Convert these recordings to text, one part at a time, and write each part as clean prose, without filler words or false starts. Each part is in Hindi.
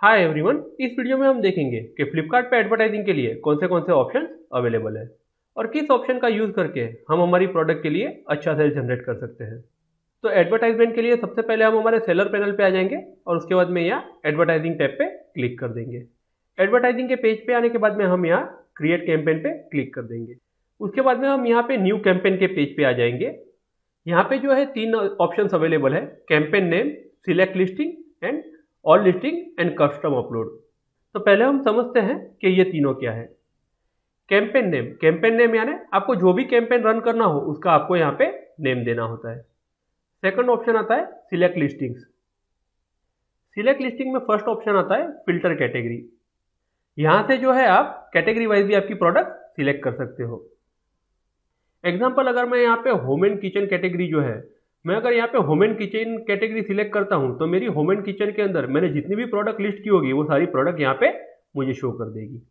हाय एवरीवन, इस वीडियो में हम देखेंगे कि फ्लिपकार्ट पे एडवर्टाइजिंग के लिए कौन से ऑप्शंस अवेलेबल है और किस ऑप्शन का यूज़ करके हम हमारी प्रोडक्ट के लिए अच्छा सेल जनरेट कर सकते हैं। तो एडवर्टाइजमेंट के लिए सबसे पहले हम हमारे सेलर पैनल पे आ जाएंगे और उसके बाद में यहाँ एडवर्टाइजिंग टैब पे क्लिक कर देंगे। एडवर्टाइजिंग के पेज पे आने के बाद में हम यहाँ क्रिएट कैंपेन पे क्लिक कर देंगे। उसके बाद में हम यहाँ पे न्यू कैंपेन के पेज पे आ जाएंगे। यहाँ पे जो है 3 ऑप्शंस अवेलेबल है, campaign name, select listing and all listing and custom upload. तो पहले हम समझते हैं कि ये तीनों क्या है। कैंपेन नेम यानी आपको जो भी कैंपेन रन करना हो उसका आपको यहाँ पे नेम देना होता है। सेकंड ऑप्शन आता है सिलेक्ट लिस्टिंग्स। सिलेक्ट लिस्टिंग में फर्स्ट ऑप्शन आता है फिल्टर कैटेगरी। यहाँ से जो है आप कैटेगरी वाइज भी आपकी प्रोडक्ट सिलेक्ट कर सकते हो। एग्जाम्पल, अगर मैं यहाँ पे होम एंड किचन कैटेगरी जो है, मैं अगर यहाँ पे home and kitchen category select करता हूँ तो मेरी होम एंड किचन के अंदर मैंने जितनी भी प्रोडक्ट लिस्ट की होगी वो सारी प्रोडक्ट यहाँ पे मुझे शो कर देगी।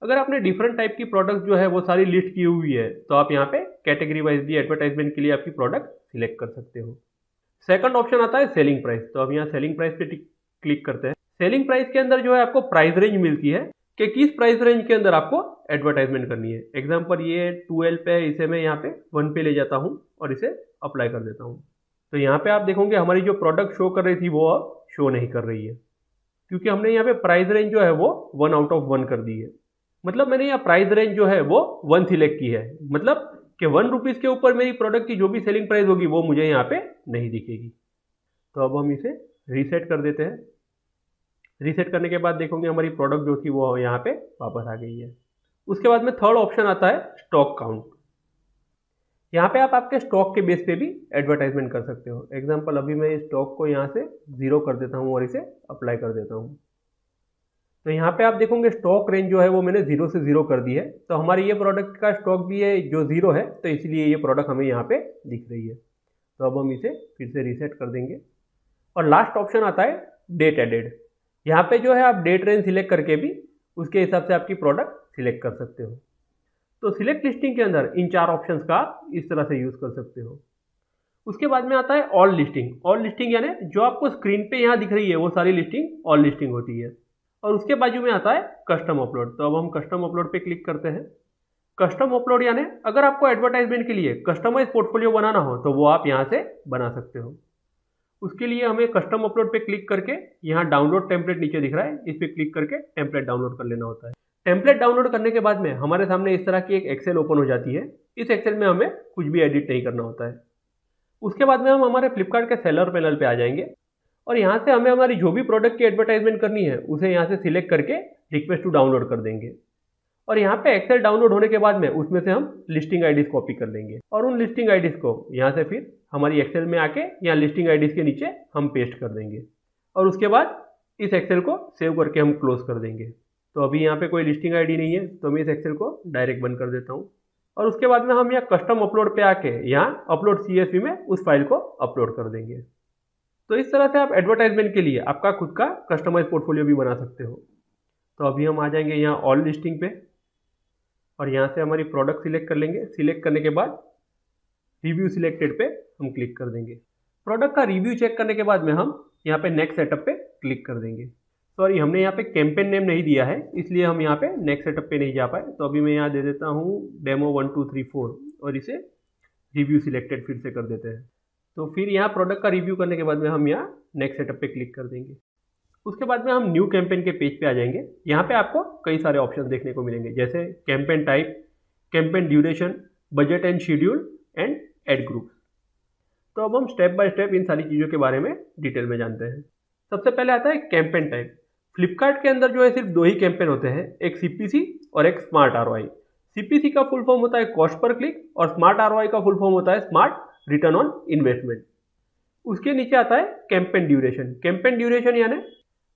अगर आपने डिफरेंट टाइप की प्रोडक्ट जो है वो सारी लिस्ट की हुई है तो आप यहाँ पे कैटेगरी वाइज भी एडवर्टाइजमेंट के लिए आपकी प्रोडक्ट सिलेक्ट कर सकते हो। सेकंड ऑप्शन आता है सेलिंग प्राइस। तो अब यहाँ सेलिंग प्राइस पे क्लिक करते हैं। सेलिंग प्राइस के अंदर जो है आपको प्राइस रेंज मिलती है कि किस प्राइस रेंज के अंदर आपको एडवर्टाइजमेंट करनी है। एग्जाम्पल, ये 12 पे है, इसे मैं यहाँ पे 1 पे ले जाता हूँ और इसे अप्लाई कर देता हूँ। तो यहाँ पे आप देखोगे हमारी जो प्रोडक्ट शो कर रही थी वो अब शो नहीं कर रही है, क्योंकि हमने यहाँ पे प्राइस रेंज जो है वो 1 आउट ऑफ 1 कर दी है। मतलब मैंने यहाँ प्राइस रेंज जो है वो 1 सिलेक्ट की है, मतलब कि 1 रुपीज़ के ऊपर मेरी प्रोडक्ट की जो भी सेलिंग प्राइस होगी वो मुझे यहाँ पे नहीं दिखेगी। तो अब हम इसे रीसेट कर देते हैं। रीसेट करने के बाद देखोगे हमारी प्रोडक्ट जो थी वो यहाँ पे वापस आ गई है। उसके बाद में थर्ड ऑप्शन आता है स्टॉक काउंट। यहाँ पे आप आपके स्टॉक के बेस पे भी एडवर्टाइजमेंट कर सकते हो। एग्जाम्पल, अभी मैं इस स्टॉक को यहाँ से 0 कर देता हूँ और इसे अप्लाई कर देता हूँ। तो यहाँ पे आप देखोगे स्टॉक रेंज जो है वो मैंने 0 से 0 कर दी है। तो हमारी ये प्रोडक्ट का स्टॉक भी है जो 0 है, तो इसलिए ये प्रोडक्ट हमें यहाँ पे दिख रही है। तो अब हम इसे फिर से रीसेट कर देंगे। और लास्ट ऑप्शन आता है डेट एडेड। यहाँ पे जो है आप डेट रेंज सिलेक्ट करके भी उसके हिसाब से आपकी प्रोडक्ट सिलेक्ट कर सकते हो। तो सिलेक्ट लिस्टिंग के अंदर इन 4 ऑप्शंस का आप इस तरह से यूज़ कर सकते हो। उसके बाद में आता है ऑल लिस्टिंग। ऑल लिस्टिंग यानी जो आपको स्क्रीन पे यहाँ दिख रही है वो सारी लिस्टिंग ऑल लिस्टिंग होती है। और उसके बाजू में आता है कस्टम अपलोड। तो अब हम कस्टम अपलोड पे क्लिक करते हैं। कस्टम अपलोड यानी अगर आपको एडवर्टाइजमेंट के लिए कस्टमाइज पोर्टफोलियो बनाना हो तो वो आप यहाँ से बना सकते हो। उसके लिए हमें कस्टम अपलोड पे क्लिक करके यहाँ डाउनलोड टेम्पलेट नीचे दिख रहा है, इस पे क्लिक करके टेम्पलेट डाउनलोड कर लेना होता है। टेम्पलेट डाउनलोड करने के बाद में हमारे सामने इस तरह की एक एक्सेल ओपन हो जाती है। इस एक्सेल में हमें कुछ भी एडिट नहीं करना होता है। उसके बाद में हम हमारे फ्लिपकार्ट के सेलर पैनल पे आ जाएंगे और यहाँ से हमें हमारी जो भी प्रोडक्ट की एडवर्टाइजमेंट करनी है उसे यहाँ से सिलेक्ट करके रिक्वेस्ट टू डाउनलोड कर देंगे। और यहाँ पे एक्सेल डाउनलोड होने के बाद में उसमें से हम लिस्टिंग आईडीज कॉपी कर लेंगे और उन लिस्टिंग आईडीज को यहाँ से फिर हमारी एक्सेल में आके यहाँ लिस्टिंग आईडीज के नीचे हम पेस्ट कर देंगे और उसके बाद इस एक्सेल को सेव करके हम क्लोज कर देंगे। तो अभी यहाँ पे कोई लिस्टिंग आईडी नहीं है तो मैं इस एक्सेल को डायरेक्ट बंद कर देता हूँ। और उसके बाद में हम यहाँ कस्टम अपलोड पे आके यहाँ अपलोड CSV में उस फाइल को अपलोड कर देंगे। तो इस तरह से आप एडवर्टाइजमेंट के लिए आपका खुद का कस्टमाइज पोर्टफोलियो भी बना सकते हो। तो अभी हम आ जाएंगे यहाँ ऑल लिस्टिंग पे और यहाँ से हमारी प्रोडक्ट सिलेक्ट कर लेंगे। सिलेक्ट करने के बाद रिव्यू सिलेक्टेड पे हम क्लिक कर देंगे। प्रोडक्ट का रिव्यू चेक करने के बाद में हम यहाँ पे नेक्स्ट सेटअप पे क्लिक कर देंगे। सॉरी, हमने यहाँ पे कैंपेन नेम नहीं दिया है इसलिए हम यहाँ पे नेक्स्ट सेटअप पे नहीं जा पाए। तो अभी मैं यहाँ दे देता हूँ डेमो 1 2 3 4 और इसे रिव्यू सिलेक्टेड फिर से कर देते हैं। तो फिर यहाँ प्रोडक्ट का रिव्यू करने के बाद में हम यहाँ नेक्स्ट सेटअप पे क्लिक कर देंगे। उसके बाद में हम न्यू कैंपेन के पेज पे आ जाएंगे। यहाँ पे आपको कई सारे ऑप्शन देखने को मिलेंगे, जैसे campaign type, campaign duration, budget and schedule and ad group. तो अब हम स्टेप बाय स्टेप इन सारी चीज़ों के बारे में डिटेल में जानते हैं। सबसे पहले आता है कैंपेन टाइप। फ्लिपकार्ट के अंदर जो है सिर्फ 2 ही कैंपेन होते हैं, एक CPC और एक स्मार्ट ROI। CPC का फुल फॉर्म होता है कॉस्ट पर क्लिक और स्मार्ट ROI का फुल फॉर्म होता है स्मार्ट रिटर्न ऑन इन्वेस्टमेंट। उसके नीचे आता है कैंपेन ड्यूरेशन। कैंपेन ड्यूरेशन यानी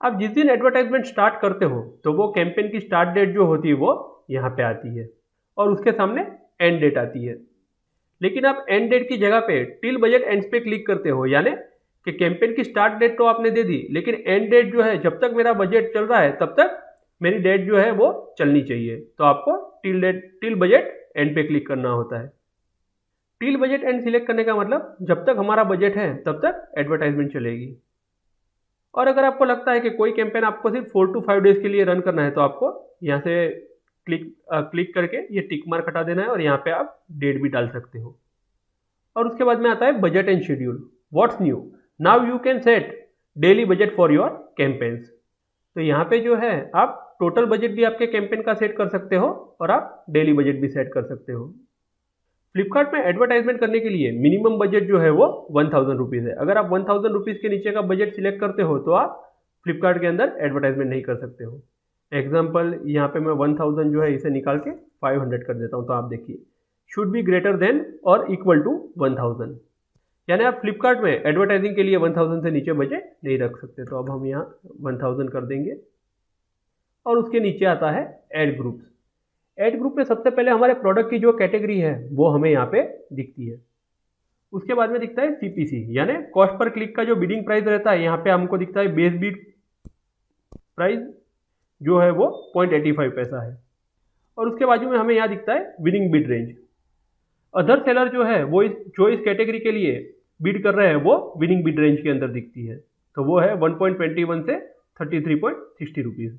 आप जिस दिन एडवर्टाइजमेंट स्टार्ट करते हो तो वो कैंपेन की स्टार्ट डेट जो होती है वो यहाँ पे आती है और उसके सामने एंड डेट आती है। लेकिन आप एंड डेट की जगह पे टिल बजट एंड्स पे क्लिक करते हो, यानी कि कैंपेन की स्टार्ट डेट तो आपने दे दी लेकिन एंड डेट जो है जब तक मेरा बजट चल रहा है तब तक मेरी डेट जो है वो चलनी चाहिए। तो आपको टिल बजट एंड पे क्लिक करना होता है। टिल बजट एंड सिलेक्ट करने का मतलब जब तक हमारा बजट है तब तक एडवर्टाइजमेंट चलेगी। और अगर आपको लगता है कि कोई कैंपेन आपको सिर्फ 4 to 5 डेज के लिए रन करना है तो आपको यहाँ से क्लिक करके ये टिक मार्क हटा देना है और यहाँ पे आप डेट भी डाल सकते हो। और उसके बाद में आता है budget and schedule. What's new, now you can set daily budget for your campaigns. तो यहाँ पे जो है आप टोटल बजट भी आपके कैंपेन का सेट कर सकते हो और आप डेली बजट भी सेट कर सकते हो। फ्लिपकार्ट में एडवर्टाइजमेंट करने के लिए मिनिमम बजट जो है वो 1000 रुपीज़ है। अगर आप 1000 रुपीज़ के नीचे का बजट सिलेक्ट करते हो तो आप फ्लिपकार्ट के अंदर एडवर्टाइजमेंट नहीं कर सकते हो। एग्जाम्पल यहाँ पे मैं 1000 जो है इसे निकाल के 500 कर देता हूँ। तो आप देखिए, शुड बी ग्रेटर देन और इक्वल टू 1000, यानी आप फ्लिपकार्ट में एडवर्टाइजिंग के लिए 1000 से नीचे बजट नहीं रख सकते। तो अब हम यहाँ 1000 कर देंगे और उसके नीचे आता है एड ग्रुप्स। एड ग्रुप में सबसे पहले हमारे प्रोडक्ट की जो कैटेगरी है वो हमें यहाँ पे दिखती है। उसके बाद में दिखता है सीपीसी, यानी कॉस्ट पर क्लिक का जो बिडिंग प्राइस रहता है। यहाँ पे हमको दिखता है बेस बिड प्राइस जो है वो 0.85 पैसा है। और उसके बाजू में हमें यहाँ दिखता है winning bid range. Other seller जो है वो जो इस कैटेगरी के लिए बिड कर रहे हैं वो विनिंग बिड रेंज के अंदर दिखती है। तो वो है 1.21 से 33.60 रुपीज़।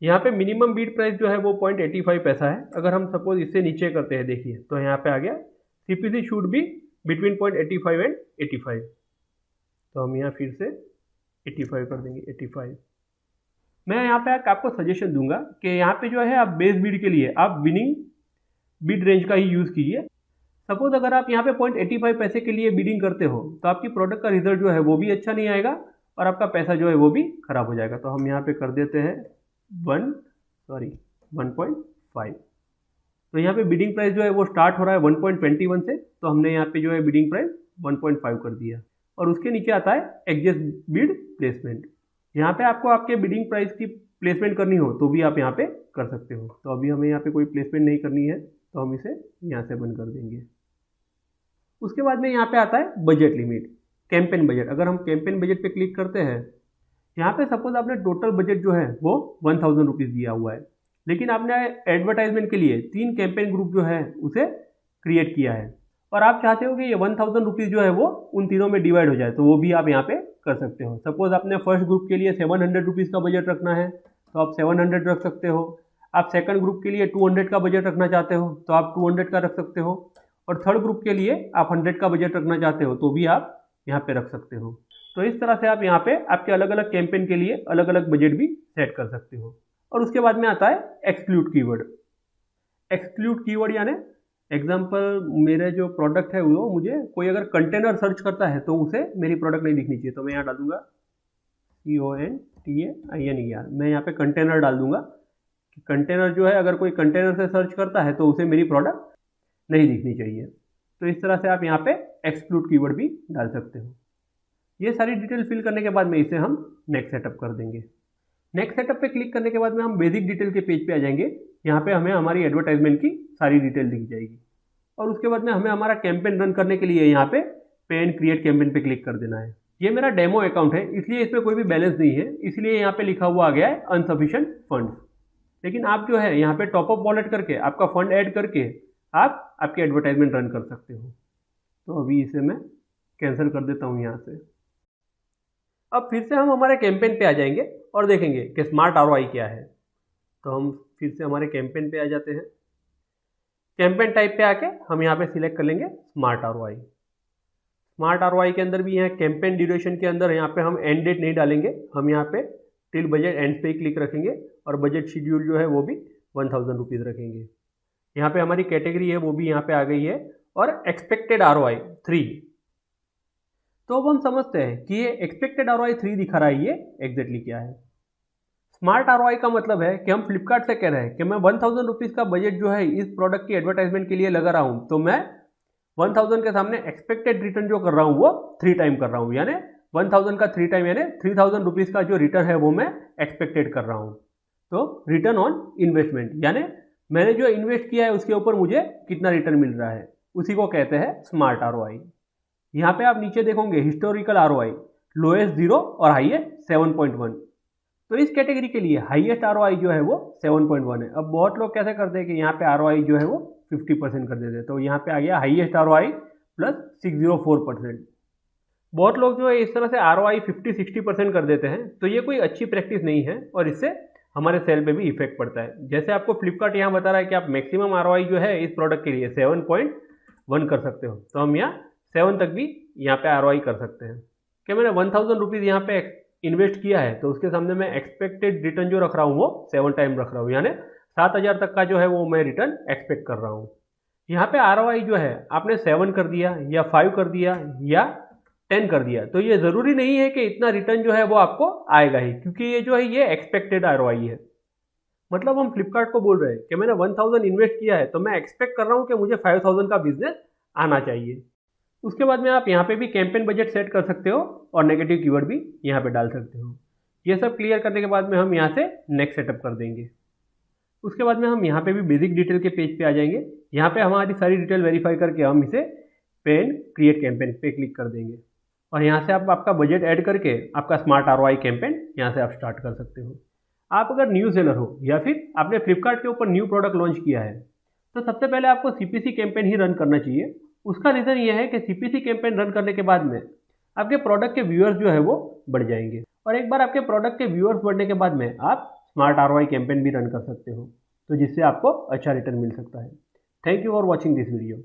यहाँ पे मिनिमम बीड प्राइस जो है वो 0.85 पैसा है। अगर हम सपोज इससे नीचे करते हैं, देखिए तो यहाँ पे आ गया CPC should be between 0.85 and 85। तो हम यहाँ फिर से 85 कर देंगे, 85। मैं यहाँ पे आपको सजेशन दूंगा कि यहाँ पे जो है आप बेस बीड के लिए आप विनिंग बीड रेंज का ही यूज़ कीजिए। सपोज अगर आप यहाँ पे 0.85 पैसे के लिए बिडिंग करते हो तो आपकी प्रोडक्ट का रिजल्ट जो है वो भी अच्छा नहीं आएगा और आपका पैसा जो है वो भी खराब हो जाएगा। तो हम यहाँ पे कर देते हैं 1.5। तो यहाँ पे बिडिंग प्राइस जो है वो स्टार्ट हो रहा है 1.21 से, तो हमने यहाँ पे जो है बिडिंग प्राइस 1.5 कर दिया। और उसके नीचे आता है एडजस्ट बिड प्लेसमेंट। यहाँ पे आपको आपके बिडिंग प्राइस की प्लेसमेंट करनी हो तो भी आप यहाँ पे कर सकते हो। तो अभी हमें यहाँ पे कोई प्लेसमेंट नहीं करनी है तो हम इसे यहाँ से बंद कर देंगे। उसके बाद में यहाँ पे आता है बजट लिमिट, कैंपेन बजट। अगर हम कैंपेन बजट पे क्लिक करते हैं, यहाँ पे सपोज आपने टोटल बजट जो है वो 1000 रुपीज़ दिया हुआ है, लेकिन आपने एडवर्टाइजमेंट के लिए 3 कैंपेन ग्रुप जो है उसे क्रिएट किया है और आप चाहते हो कि ये 1000 रुपीज़ जो है वो उन तीनों में डिवाइड हो जाए, तो वो भी आप यहाँ पे कर सकते हो। सपोज आपने फर्स्ट ग्रुप के लिए 700 रुपीज़ का बजट रखना है तो आप 700 रख सकते हो। आप सेकंड ग्रुप के लिए 200 का बजट रखना चाहते हो तो आप 200 का रख सकते हो। और थर्ड ग्रुप के लिए आप 100 का बजट रखना चाहते हो तो भी आप यहाँ पे रख सकते हो। तो इस तरह से आप यहाँ पे आपके अलग अलग कैंपेन के लिए अलग अलग बजट भी सेट कर सकते हो। और उसके बाद में आता है एक्सक्लूड कीवर्ड। एक्सक्लूड कीवर्ड यानी एग्जांपल मेरे जो प्रोडक्ट है वो मुझे कोई अगर कंटेनर सर्च करता है तो उसे मेरी प्रोडक्ट नहीं दिखनी चाहिए। तो मैं यहाँ डाल दूंगा CONTAINER। मैं यहाँ पे कंटेनर डाल दूंगा कि कंटेनर जो है अगर कोई कंटेनर से सर्च करता है तो उसे मेरी प्रोडक्ट नहीं दिखनी चाहिए। तो इस तरह से आप यहाँ पे एक्सक्लूड कीवर्ड भी डाल सकते हो। ये सारी डिटेल फिल करने के बाद में इसे हम नेक्स्ट सेटअप कर देंगे। नेक्स्ट सेटअप पे क्लिक करने के बाद में हम बेसिक डिटेल के पेज पे आ जाएंगे। यहाँ पे हमें हमारी एडवर्टाइजमेंट की सारी डिटेल दिख जाएगी और उसके बाद में हमें हमारा कैंपेन रन करने के लिए यहाँ पे पे एंड क्रिएट कैंपेन पे क्लिक कर देना है। ये मेरा डेमो अकाउंट है इसलिए इसमें कोई भी बैलेंस नहीं है, इसलिए यहाँ पे लिखा हुआ आ गया है अनसफिशिएंट फंड्स। लेकिन आप जो है यहाँ पे टॉपअप वॉलेट करके आपका फंड ऐड करके आप आपकी एडवर्टाइजमेंट रन कर सकते हो। तो अभी इसे मैं कैंसिल कर देता हूँ यहाँ से। अब फिर से हम हमारे कैंपेन पे आ जाएंगे और देखेंगे कि स्मार्ट ROI क्या है। तो हम फिर से हमारे कैंपेन पे आ जाते हैं। कैंपेन टाइप पे आके हम यहाँ पे सिलेक्ट कर लेंगे स्मार्ट ROI। स्मार्ट ROI के अंदर भी यहाँ कैंपेन ड्यूरेशन के अंदर यहाँ पे हम एंड डेट नहीं डालेंगे, हम यहाँ पे टिल बजट एंड पे ही क्लिक रखेंगे और बजट शेड्यूल जो है वो भी 1000 रुपीज़ रखेंगे। यहाँ पे हमारी कैटेगरी है वो भी यहाँ पे आ गई है और एक्सपेक्टेड ROI 3। तो अब हम समझते हैं कि ये एक्सपेक्टेड ROI 3 दिखा रहा है, ये एग्जैक्टली क्या है। स्मार्ट ROI का मतलब है कि हम फ्लिपकार्ट से कह रहे हैं कि मैं 1000 रुपीज़ का बजट जो है इस प्रोडक्ट की एडवर्टाइजमेंट के लिए लगा रहा हूँ, तो मैं 1000 के सामने एक्सपेक्टेड रिटर्न जो कर रहा हूँ वो 3 टाइम कर रहा हूँ, यानी 1000 का 3 टाइम यानी 3000 रुपीज़ का जो रिटर्न है वो मैं एक्सपेक्टेड कर रहा हूँ। तो रिटर्न ऑन इन्वेस्टमेंट यानी मैंने जो इन्वेस्ट किया है उसके ऊपर मुझे कितना रिटर्न मिल रहा है, उसी को कहते हैं स्मार्ट ROI। यहाँ पे आप नीचे देखोगे हिस्टोरिकल ROI लोएस्ट 0 और हाईएस्ट 7.1। तो इस कैटेगरी के लिए हाईएस्ट ROI जो है वो 7.1 है। अब बहुत लोग कैसे करते हैं कि यहाँ पे ROI जो है वो 50% कर देते हैं, तो यहाँ पे आ गया हाईएस्ट ROI प्लस 604%। बहुत लोग जो है इस तरह से ROI 50-60% कर देते हैं, तो ये कोई अच्छी प्रैक्टिस नहीं है और इससे हमारे सेल पे भी इफेक्ट पड़ता है। जैसे आपको फ्लिपकार्ट यहाँ बता रहा है कि आप मैक्सिमम ROI जो है इस प्रोडक्ट के लिए 7.1 कर सकते हो, तो हम यहाँ 7 तक भी यहाँ पे ROI कर सकते हैं। कि मैंने 1000 रुपीज़ यहाँ पे इन्वेस्ट किया है, तो उसके सामने मैं एक्सपेक्टेड रिटर्न जो रख रहा हूँ वो 7 टाइम रख रहा हूँ, यानी 7000 तक का जो है वो मैं रिटर्न एक्सपेक्ट कर रहा हूँ। यहाँ पे ROI जो है आपने 7 कर दिया या 5 कर दिया या 10 कर दिया, तो ये ज़रूरी नहीं है कि इतना रिटर्न जो है वो आपको आएगा ही, क्योंकि ये जो है ये एक्सपेक्टेड ROI है। मतलब हम फ्लिपकार्ट को बोल रहे हैं कि मैंने 1000 इन्वेस्ट किया है, तो मैं एक्सपेक्ट कर रहा हूँ कि मुझे 5000 का बिजनेस आना चाहिए। उसके बाद में आप यहाँ पे भी कैंपेन बजट सेट कर सकते हो और नेगेटिव कीवर्ड भी यहाँ पे डाल सकते हो। ये सब क्लियर करने के बाद में हम यहाँ से नेक्स्ट सेटअप कर देंगे। उसके बाद में हम यहाँ पे भी बेसिक डिटेल के पेज पे आ जाएंगे। यहाँ पे हमारी सारी डिटेल वेरीफाई करके हम इसे पेन क्रिएट कैंपेन पे क्लिक कर देंगे और यहाँ से आप आपका बजट ऐड करके आपका स्मार्ट ROI कैंपेन यहाँ से आप स्टार्ट कर सकते हो। आप अगर न्यू सेलर हो या फिर आपने फ्लिपकार्ट के ऊपर न्यू प्रोडक्ट लॉन्च किया है, तो सबसे पहले आपको CPC कैंपेन ही रन करना चाहिए। उसका रीज़न ये है कि CPC कैंपेन रन करने के बाद में आपके प्रोडक्ट के व्यूअर्स जो है वो बढ़ जाएंगे और एक बार आपके प्रोडक्ट के व्यूअर्स बढ़ने के बाद में आप स्मार्ट ROI कैंपेन भी रन कर सकते हो, तो जिससे आपको अच्छा रिटर्न मिल सकता है। Thank you for watching this video.